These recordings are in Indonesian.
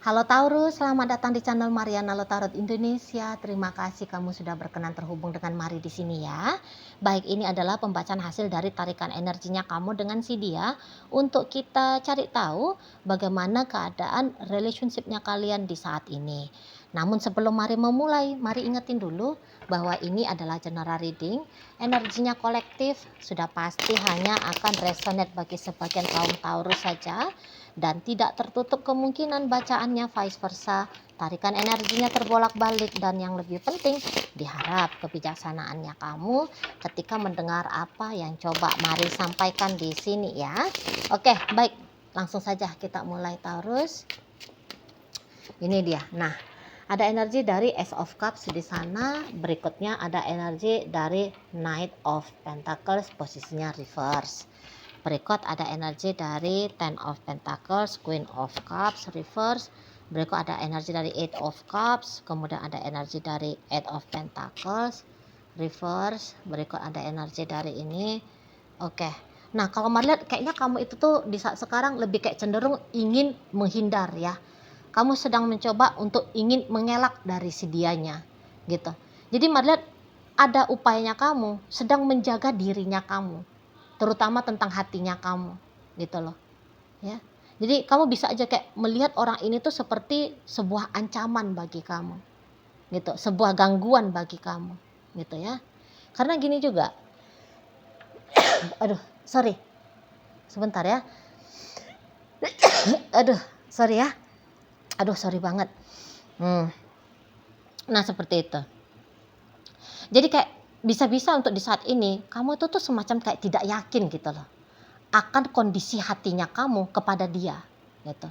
Halo Taurus, selamat datang di channel Mariana Lotarot Indonesia. Terima kasih kamu sudah berkenan terhubung dengan Mari di sini ya. Baik, ini adalah pembacaan hasil dari tarikan energinya kamu dengan si dia untuk kita cari tahu bagaimana keadaan relationship-nya kalian di saat ini. Namun sebelum Mari memulai, Mari ingetin dulu bahwa ini adalah general reading. Energinya kolektif sudah pasti hanya akan resonate bagi sebagian kaum Taurus saja dan tidak tertutup kemungkinan bacaannya vice versa. Tarikan energinya terbolak-balik dan yang lebih penting diharap kebijaksanaannya kamu ketika mendengar apa yang coba Mari sampaikan di sini ya. Oke, baik. Langsung saja kita mulai Taurus. Ini dia. Nah, ada energi dari Ace of Cups di sana. Berikutnya ada energi dari Knight of Pentacles, posisinya reverse. Berikut ada energi dari Ten of Pentacles, Queen of Cups, reverse. Berikut ada energi dari Eight of Cups, kemudian ada energi dari Eight of Pentacles, reverse. Berikut ada energi dari ini. Oke. Nah, kalau Mari lihat kayaknya kamu itu tuh di saat sekarang lebih kayak cenderung ingin menghindar ya. Kamu sedang mencoba untuk ingin mengelak dari si dianya gitu. Jadi Mari lihat ada upayanya kamu sedang menjaga dirinya kamu, terutama tentang hatinya kamu gitu loh ya. Jadi kamu bisa aja kayak melihat orang ini tuh seperti sebuah ancaman bagi kamu gitu, sebuah gangguan bagi kamu gitu ya. Karena gini juga, aduh sorry sebentar ya, aduh sorry ya, aduh sorry banget. Nah seperti itu. Jadi kayak bisa-bisa untuk di saat ini kamu itu tuh semacam kayak tidak yakin gitu loh akan kondisi hatinya kamu kepada dia gitu.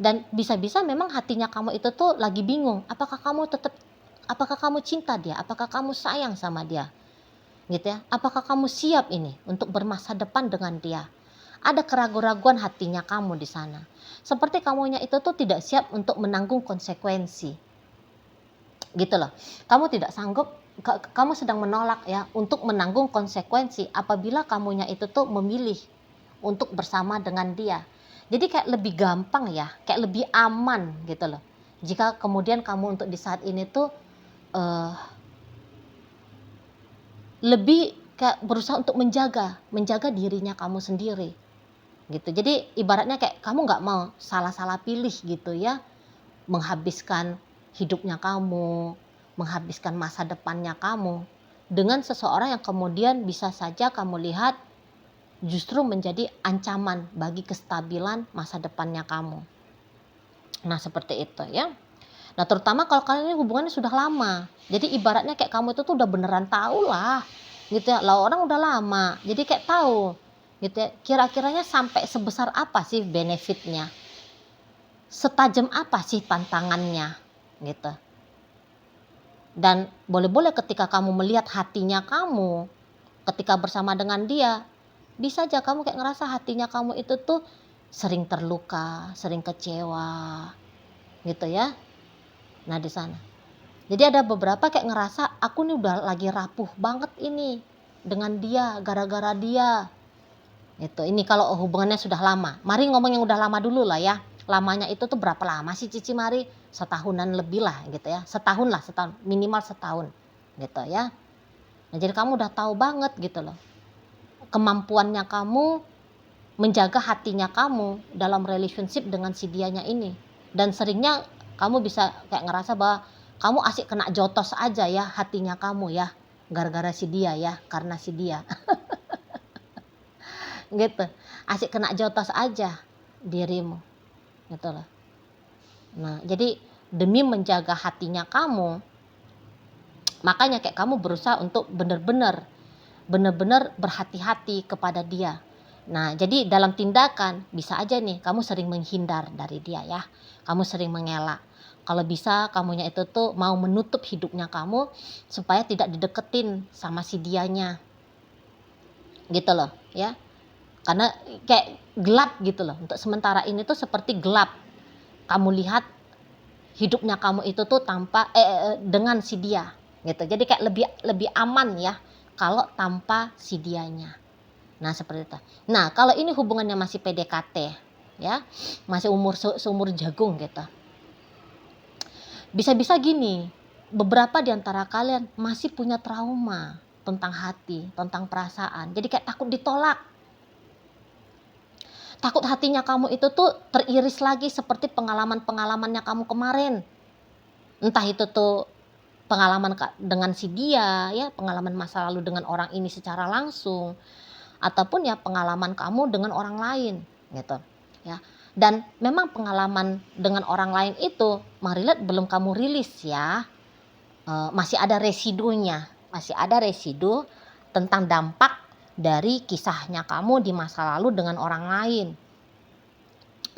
Dan bisa-bisa memang hatinya kamu itu tuh lagi bingung, apakah kamu cinta dia, apakah kamu sayang sama dia gitu ya, apakah kamu siap ini untuk bermasa depan dengan dia. Ada keraguan-raguan hatinya kamu di sana, seperti kamunya itu tuh tidak siap untuk menanggung konsekuensi gitu loh. Kamu tidak sanggup, kamu sedang menolak ya untuk menanggung konsekuensi apabila kamunya itu tuh memilih untuk bersama dengan dia. Jadi kayak lebih gampang ya, kayak lebih aman gitu loh. Jika kemudian kamu untuk di saat ini tuh lebih kayak berusaha untuk menjaga dirinya kamu sendiri gitu. Jadi ibaratnya kayak kamu nggak mau salah-salah pilih gitu ya, menghabiskan hidupnya kamu, menghabiskan masa depannya kamu dengan seseorang yang kemudian bisa saja kamu lihat justru menjadi ancaman bagi kestabilan masa depannya kamu. Nah seperti itu ya. Nah terutama kalau kalian ini hubungannya sudah lama, jadi ibaratnya kayak kamu itu tuh udah beneran tahu lah gitu ya, lah orang udah lama jadi kayak tahu gitu ya, kira-kiranya sampai sebesar apa sih benefitnya, setajam apa sih tantangannya gitu. Dan boleh-boleh ketika kamu melihat hatinya kamu ketika bersama dengan dia, bisa aja kamu kayak ngerasa hatinya kamu itu tuh sering terluka, sering kecewa gitu ya. Nah di sana jadi ada beberapa kayak ngerasa aku nih udah lagi rapuh banget ini dengan dia, gara-gara dia itu. Ini kalau hubungannya sudah lama. Mari ngomong yang udah lama dulu lah ya. Lamanya itu tuh berapa lama sih Cici Mari? Setahunan lebih lah gitu ya, setahun lah, setahun minimal setahun gitu ya. Nah jadi kamu udah tahu banget gitu loh kemampuannya kamu menjaga hatinya kamu dalam relationship dengan si dianya ini. Dan seringnya kamu bisa kayak ngerasa bahwa kamu asik kena jotos aja ya hatinya kamu ya, gara-gara si dia ya, karena si dia gitu, asik kena jotos aja dirimu gitu loh. Nah jadi demi menjaga hatinya kamu, makanya kayak kamu berusaha untuk benar-benar berhati-hati kepada dia. Nah jadi dalam tindakan bisa aja nih kamu sering menghindar dari dia ya, kamu sering mengelak. Kalau bisa kamunya itu tuh mau menutup hidupnya kamu supaya tidak dideketin sama si dianya gitu loh ya. Karena kayak gelap gitu loh, untuk sementara ini tuh seperti gelap. Kamu lihat hidupnya kamu itu tuh tanpa dengan si dia gitu. Jadi kayak lebih aman ya kalau tanpa si dianya. Nah seperti itu. Nah kalau ini hubungannya masih PDKT ya, masih seumur jagung gitu. Bisa-bisa gini, beberapa di antara kalian masih punya trauma tentang hati, tentang perasaan. Jadi kayak takut ditolak. Takut hatinya kamu itu tuh teriris lagi seperti pengalaman-pengalamannya kamu kemarin. Entah itu tuh pengalaman dengan si dia, ya, pengalaman masa lalu dengan orang ini secara langsung, ataupun ya pengalaman kamu dengan orang lain, gitu, ya. Dan memang pengalaman dengan orang lain itu, Marilet, belum kamu rilis ya, masih ada residunya, masih ada residu tentang dampak dari kisahnya kamu di masa lalu dengan orang lain.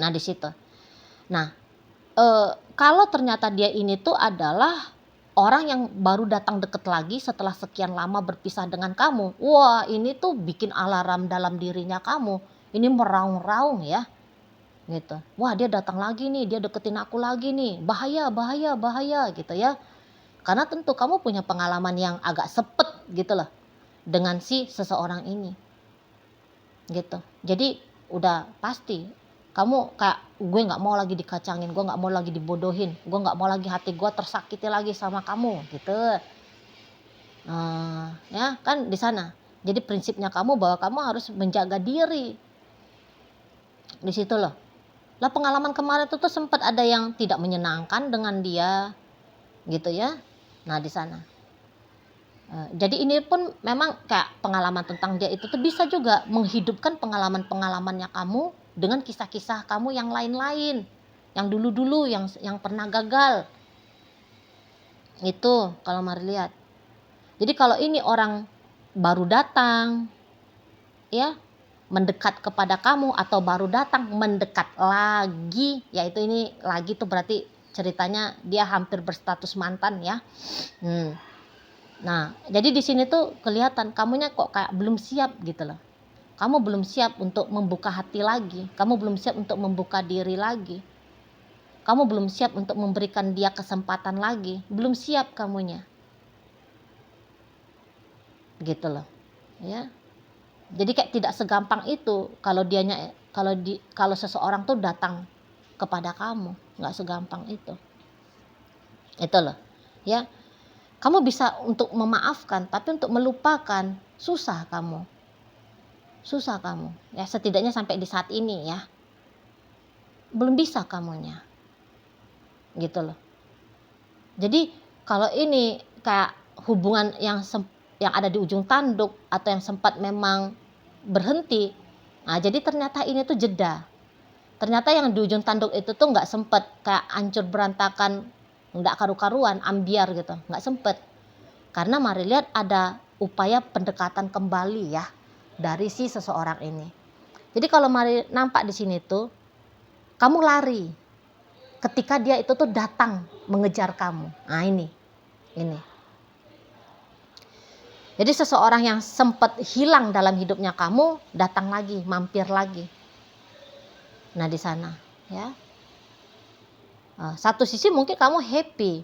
Nah, di situ. Nah, kalau ternyata dia ini tuh adalah orang yang baru datang deket lagi setelah sekian lama berpisah dengan kamu, wah ini tuh bikin alarm dalam dirinya kamu. Ini meraung-raung ya, gitu. Wah, dia datang lagi nih, dia deketin aku lagi nih, bahaya, bahaya, bahaya, gitu ya. Karena tentu kamu punya pengalaman yang agak sepet gitu loh dengan si seseorang ini, gitu. Jadi udah pasti kamu kayak, gue nggak mau lagi dikacangin, gue nggak mau lagi dibodohin, gue nggak mau lagi hati gue tersakiti lagi sama kamu, gitu. Ya kan di sana. Jadi prinsipnya kamu bahwa kamu harus menjaga diri di situ loh. Lah pengalaman kemarin itu tuh sempat ada yang tidak menyenangkan dengan dia, gitu ya. Nah di sana. Jadi ini pun memang kayak pengalaman tentang dia itu tuh bisa juga menghidupkan pengalaman-pengalamannya kamu dengan kisah-kisah kamu yang lain-lain, yang dulu-dulu yang pernah gagal. Itu kalau mari lihat. Jadi kalau ini orang baru datang ya, mendekat kepada kamu, atau baru datang mendekat lagi, yaitu ini lagi tuh berarti ceritanya dia hampir berstatus mantan ya. Nah, jadi di sini tuh kelihatan kamunya kok kayak belum siap gitu loh. Kamu belum siap untuk membuka hati lagi. Kamu belum siap untuk membuka diri lagi. Kamu belum siap untuk memberikan dia kesempatan lagi. Belum siap kamunya. Gitu loh. Ya. Jadi kayak tidak segampang itu kalau seseorang tuh datang kepada kamu, nggak segampang itu. Itu loh. Ya. Kamu bisa untuk memaafkan, tapi untuk melupakan susah kamu. Susah kamu. Ya, setidaknya sampai di saat ini ya. Belum bisa kamunya. Gitu loh. Jadi kalau ini kayak hubungan yang ada di ujung tanduk atau yang sempat memang berhenti. Nah, jadi ternyata ini tuh jeda. Ternyata yang di ujung tanduk itu tuh nggak sempet kayak hancur berantakan, nggak karu-karuan, ambiar gitu, nggak sempet. Karena mari lihat ada upaya pendekatan kembali ya dari si seseorang ini. Jadi kalau mari nampak di sini tuh, kamu lari ketika dia itu tuh datang mengejar kamu. Nah ini. Jadi seseorang yang sempat hilang dalam hidupnya kamu datang lagi, mampir lagi. Nah di sana ya. Satu sisi mungkin kamu happy,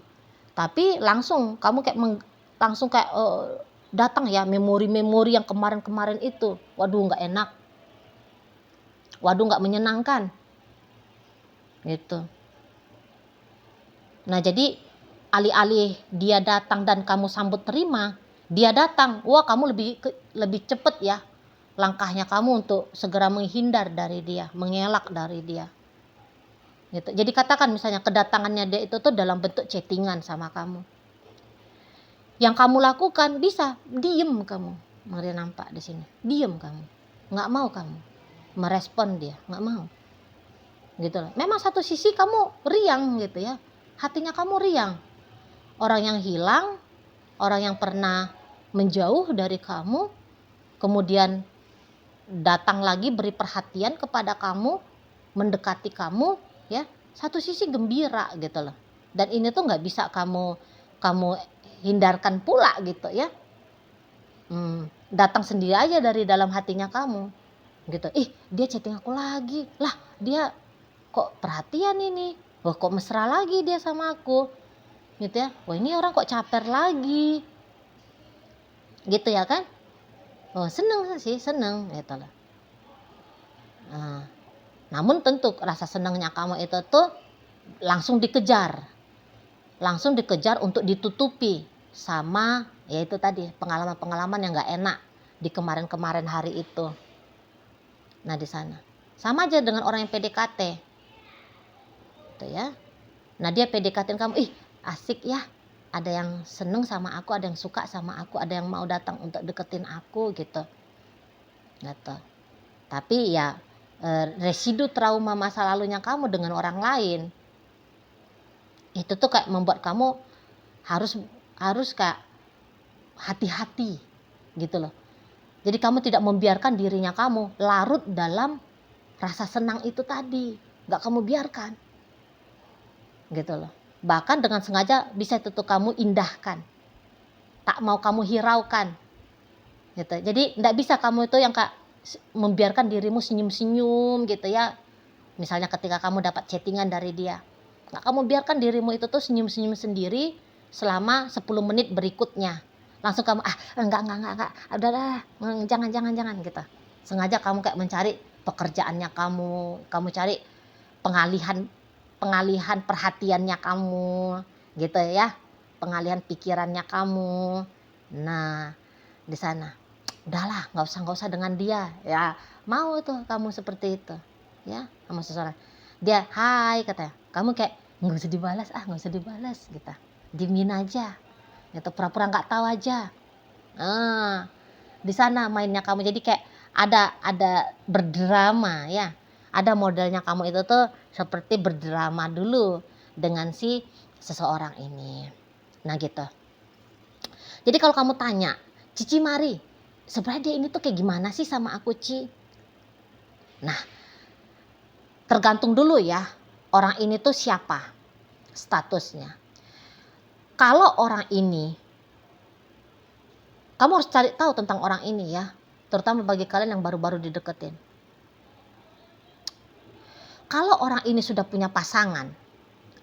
tapi langsung kamu kayak datang ya memori-memori yang kemarin-kemarin itu. Waduh nggak enak, waduh nggak menyenangkan, gitu. Nah jadi alih-alih dia datang dan kamu sambut terima, dia datang, wah kamu lebih cepet ya langkahnya kamu untuk segera menghindar dari dia, mengelak dari dia. Gitu. Jadi katakan misalnya kedatangannya dia itu tuh dalam bentuk chattingan sama kamu. Yang kamu lakukan bisa diem kamu. Mari nampak di sini. Diem kamu. Nggak mau kamu merespon dia, nggak mau. Gitu loh. Memang satu sisi kamu riang gitu ya. Hatinya kamu riang. Orang yang hilang, orang yang pernah menjauh dari kamu, kemudian datang lagi beri perhatian kepada kamu, mendekati kamu, ya. Satu sisi gembira gitu loh. Dan ini tuh nggak bisa kamu hindarkan pula gitu ya. Datang sendiri aja dari dalam hatinya kamu gitu. Dia chatting aku lagi lah, dia kok perhatian ini, wah kok mesra lagi dia sama aku gitu ya. Wah ini orang kok caper lagi gitu ya kan. Seneng sih, seneng gitu loh. Namun tentu rasa senangnya kamu itu tuh langsung dikejar langsung dikejar untuk ditutupi sama yaitu tadi pengalaman-pengalaman yang nggak enak di kemarin-kemarin hari itu. Nah di sana sama aja dengan orang yang PDKT, gitu ya. Nah dia PDKT kamu, ih asik ya, ada yang seneng sama aku, ada yang suka sama aku, ada yang mau datang untuk deketin aku gitu. Tapi ya residu trauma masa lalunya kamu dengan orang lain itu tuh kayak membuat kamu harus kayak hati-hati gitu loh. Jadi kamu tidak membiarkan dirinya kamu larut dalam rasa senang itu tadi, nggak kamu biarkan gitu loh. Bahkan dengan sengaja bisa itu tuh kamu indahkan, tak mau kamu hiraukan gitu. Jadi nggak bisa kamu itu yang kayak membiarkan dirimu senyum-senyum gitu ya. Misalnya ketika kamu dapat chattingan dari dia, nggak kamu biarkan dirimu itu tuh senyum-senyum sendiri selama 10 menit berikutnya. Langsung kamu enggak, udah jangan gitu. Sengaja kamu kayak mencari pekerjaannya kamu cari pengalihan perhatiannya kamu gitu ya, pengalihan pikirannya kamu. Nah di sana udahlah, nggak usah dengan dia ya. Mau tuh kamu seperti itu ya sama seseorang, dia hai katanya, kamu kayak nggak usah dibalas gitu, diemin aja gitu, pura-pura nggak tahu aja. Di sana mainnya kamu, jadi kayak ada berdrama ya, ada modelnya kamu itu tuh seperti berdrama dulu dengan si seseorang ini. Nah gitu. Jadi kalau kamu tanya, Cici Mari, sebenarnya dia ini tuh kayak gimana sih sama aku, Ci? Nah, tergantung dulu ya, orang ini tuh siapa statusnya. Kalau orang ini, kamu harus cari tahu tentang orang ini ya, terutama bagi kalian yang baru-baru dideketin. Kalau orang ini sudah punya pasangan,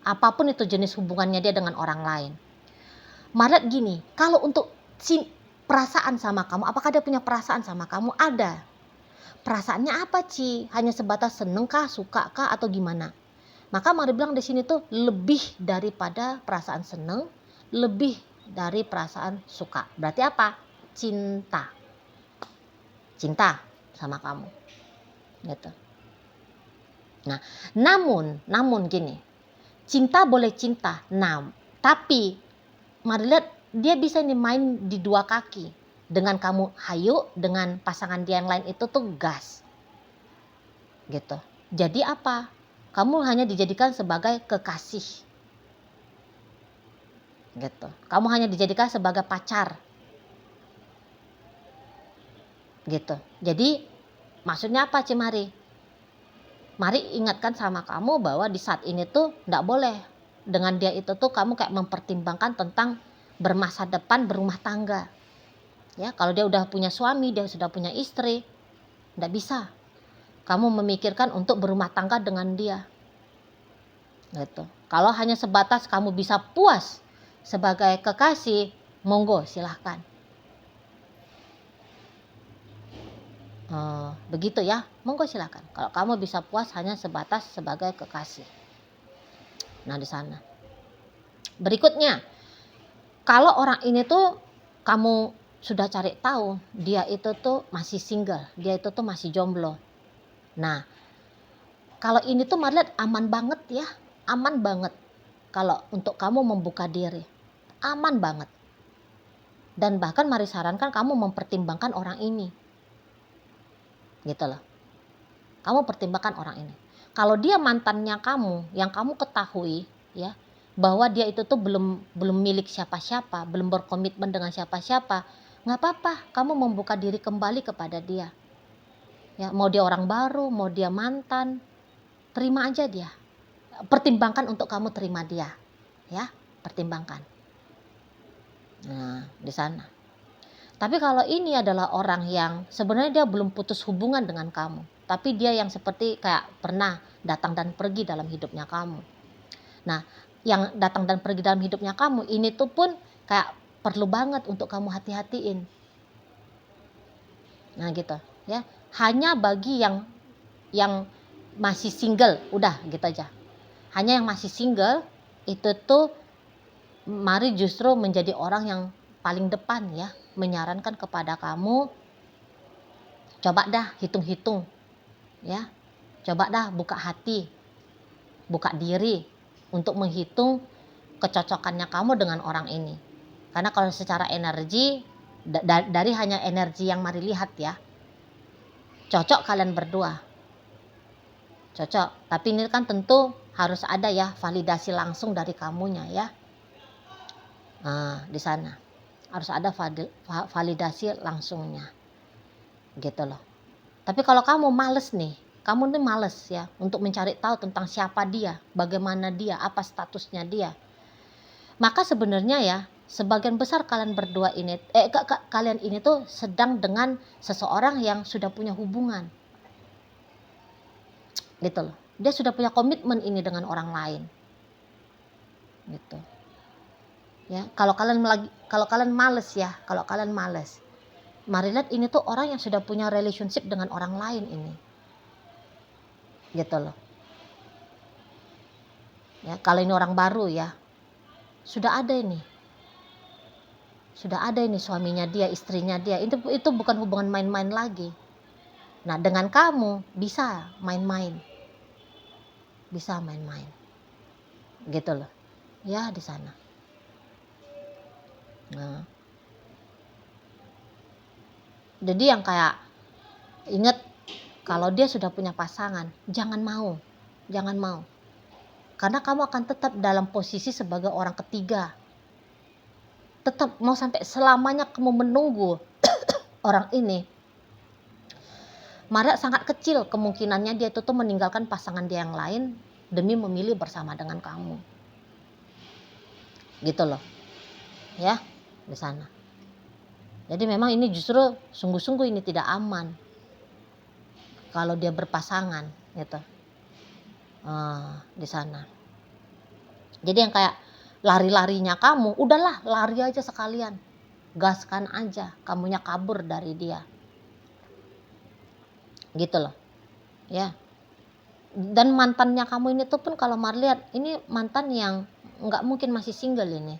apapun itu jenis hubungannya dia dengan orang lain, Maret gini, kalau untuk perasaan sama kamu, apakah dia punya perasaan sama kamu? Ada. Perasaannya apa, Ci? Hanya sebatas seneng kah, suka kah, atau gimana? Maka Mari bilang di sini tuh lebih daripada perasaan seneng, lebih dari perasaan suka. Berarti apa? Cinta sama kamu. Gitu. Nah, namun gini, cinta boleh cinta. Nah, tapi Mari lihat dia bisa nih main di dua kaki. Dengan kamu hayu, dengan pasangan dia yang lain itu tuh gas. Gitu. Jadi apa? Kamu hanya dijadikan sebagai kekasih. Gitu. Kamu hanya dijadikan sebagai pacar. Gitu. Jadi maksudnya apa, Cimari? Mari ingatkan sama kamu bahwa di saat ini tuh enggak boleh. Dengan dia itu tuh kamu kayak mempertimbangkan tentang bermasa depan, berumah tangga. Ya, kalau dia udah punya suami, dia sudah punya istri, enggak bisa kamu memikirkan untuk berumah tangga dengan dia. Gitu. Kalau hanya sebatas kamu bisa puas sebagai kekasih, monggo silahkan. Begitu ya, monggo silahkan. Kalau kamu bisa puas hanya sebatas sebagai kekasih. Nah di sana. Berikutnya, kalau orang ini tuh kamu sudah cari tahu dia itu tuh masih single, dia itu tuh masih jomblo. Nah, kalau ini tuh Mari lihat aman banget ya, aman banget kalau untuk kamu membuka diri, aman banget. Dan bahkan Mari sarankan kamu mempertimbangkan orang ini, gitu loh. Kamu pertimbangkan orang ini. Kalau dia mantannya kamu, yang kamu ketahui ya, bahwa dia itu tuh belum milik siapa-siapa, belum berkomitmen dengan siapa-siapa, nggak apa-apa, kamu membuka diri kembali kepada dia. Ya, mau dia orang baru, mau dia mantan, terima aja dia. Pertimbangkan untuk kamu terima dia, ya, pertimbangkan. Nah, di sana. Tapi kalau ini adalah orang yang sebenarnya dia belum putus hubungan dengan kamu, tapi dia yang seperti kayak pernah datang dan pergi dalam hidupnya kamu. Nah, yang datang dan pergi dalam hidupnya kamu ini tuh pun kayak perlu banget untuk kamu hati-hatiin. Nah, gitu, ya. Hanya bagi yang masih single, udah gitu aja. Hanya yang masih single itu tuh Mari justru menjadi orang yang paling depan ya, menyarankan kepada kamu, coba dah hitung-hitung ya. Coba dah buka hati, buka diri untuk menghitung kecocokannya kamu dengan orang ini. Karena kalau secara energi, dari hanya energi yang mari lihat ya, cocok kalian berdua. Cocok, tapi ini kan tentu harus ada ya validasi langsung dari kamunya ya. Nah, di sana harus ada validasi langsungnya. Gitu loh. Tapi kalau kamu males nih, kamu nih males ya untuk mencari tahu tentang siapa dia, bagaimana dia, apa statusnya dia. Maka sebenarnya ya, sebagian besar kalian berdua ini kalian ini tuh sedang dengan seseorang yang sudah punya hubungan. Gitu loh. Dia sudah punya komitmen ini dengan orang lain. Gitu. Ya, kalau kalian males ya, mari lihat ini tuh orang yang sudah punya relationship dengan orang lain ini. Gitu loh. Ya, kalau ini orang baru ya, sudah ada ini suaminya dia, istrinya dia. Itu bukan hubungan main-main lagi. Nah, dengan kamu bisa main-main. Gitu loh. Ya, di sana. Nah. Jadi yang kayak ingat, kalau dia sudah punya pasangan, jangan mau. Karena kamu akan tetap dalam posisi sebagai orang ketiga. Tetap mau sampai selamanya kamu menunggu orang ini. Maka sangat kecil kemungkinannya dia itu tuh meninggalkan pasangan dia yang lain demi memilih bersama dengan kamu. Gitu loh. Ya, di sana. Jadi memang ini justru sungguh-sungguh ini tidak aman kalau dia berpasangan gitu. Di sana. Jadi yang kayak lari-larinya kamu, udahlah lari aja sekalian. Gaskan aja, kamunya kabur dari dia. Gitu loh. Ya. Dan mantannya kamu ini tuh pun kalau Mar lihat, ini mantan yang nggak mungkin masih single ini.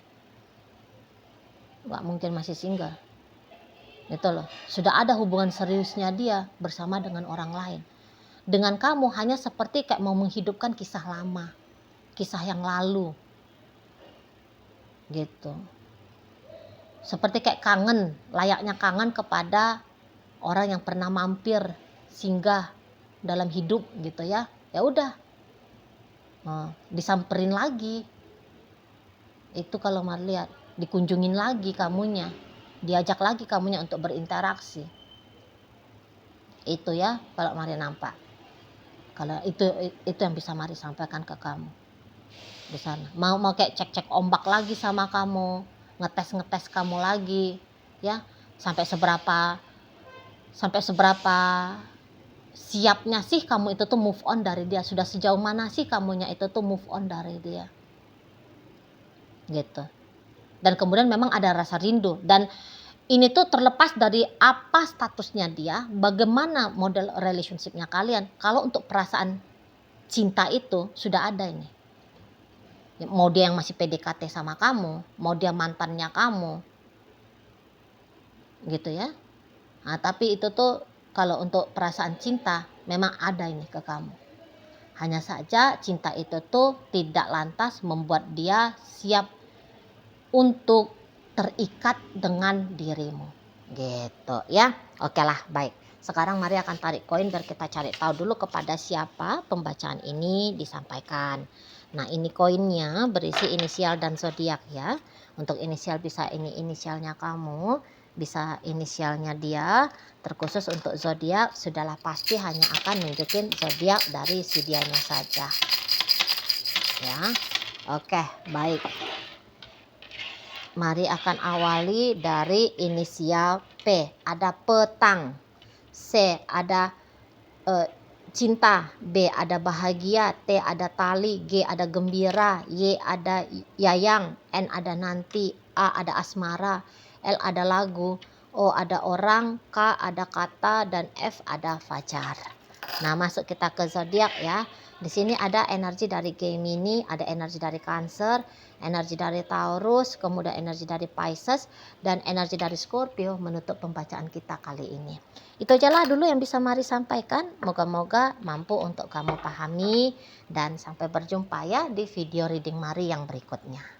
Nggak mungkin masih single. Gitu loh. Sudah ada hubungan seriusnya dia bersama dengan orang lain. Dengan kamu hanya seperti kayak mau menghidupkan kisah lama, kisah yang lalu. Gitu. Seperti kayak kangen, layaknya kangen kepada orang yang pernah mampir, singgah dalam hidup gitu ya. Ya udah, disamperin lagi. Itu kalau Mar lihat, dikunjungin lagi kamunya, diajak lagi kamunya untuk berinteraksi. Itu ya kalau Mari nampak. Kalau itu yang bisa Mari sampaikan ke kamu di sana. Mau kayak cek ombak lagi sama kamu, ngetes kamu lagi ya, sampai seberapa siapnya sih kamu itu tuh move on dari dia, sudah sejauh mana sih kamunya itu tuh move on dari dia. Gitu. Dan kemudian memang ada rasa rindu, dan ini tuh terlepas dari apa statusnya dia, bagaimana model relationshipnya kalian. Kalau untuk perasaan cinta itu sudah ada ini. Mau dia yang masih PDKT sama kamu, mau dia mantannya kamu. Gitu ya. Nah, tapi itu tuh kalau untuk perasaan cinta memang ada ini ke kamu. Hanya saja cinta itu tuh tidak lantas membuat dia siap untuk terikat dengan dirimu. Gitu ya. Oke lah, baik. Sekarang Mari akan tarik koin biar kita cari tahu dulu kepada siapa pembacaan ini disampaikan. Nah, ini koinnya berisi inisial dan zodiak ya. Untuk inisial bisa ini inisialnya kamu, bisa inisialnya dia. Terkhusus untuk zodiak sudahlah pasti hanya akan nunjukin zodiak dari si dianya saja. Ya. Oke, baik. Mari akan awali dari inisial P. Ada petang. C ada cinta. B ada bahagia. T ada tali. G ada gembira. Y ada yayang. N ada nanti. A ada asmara. L ada lagu. O ada orang. K ada kata. Dan F ada fajar. Nah, masuk kita ke zodiak ya. Di sini ada energi dari Gemini, ada energi dari Cancer, energi dari Taurus, kemudian energi dari Pisces, dan energi dari Scorpio menutup pembacaan kita kali ini. Itu ajalah dulu yang bisa Mari sampaikan. Moga-moga mampu untuk kamu pahami, dan sampai berjumpa ya di video reading Mari yang berikutnya.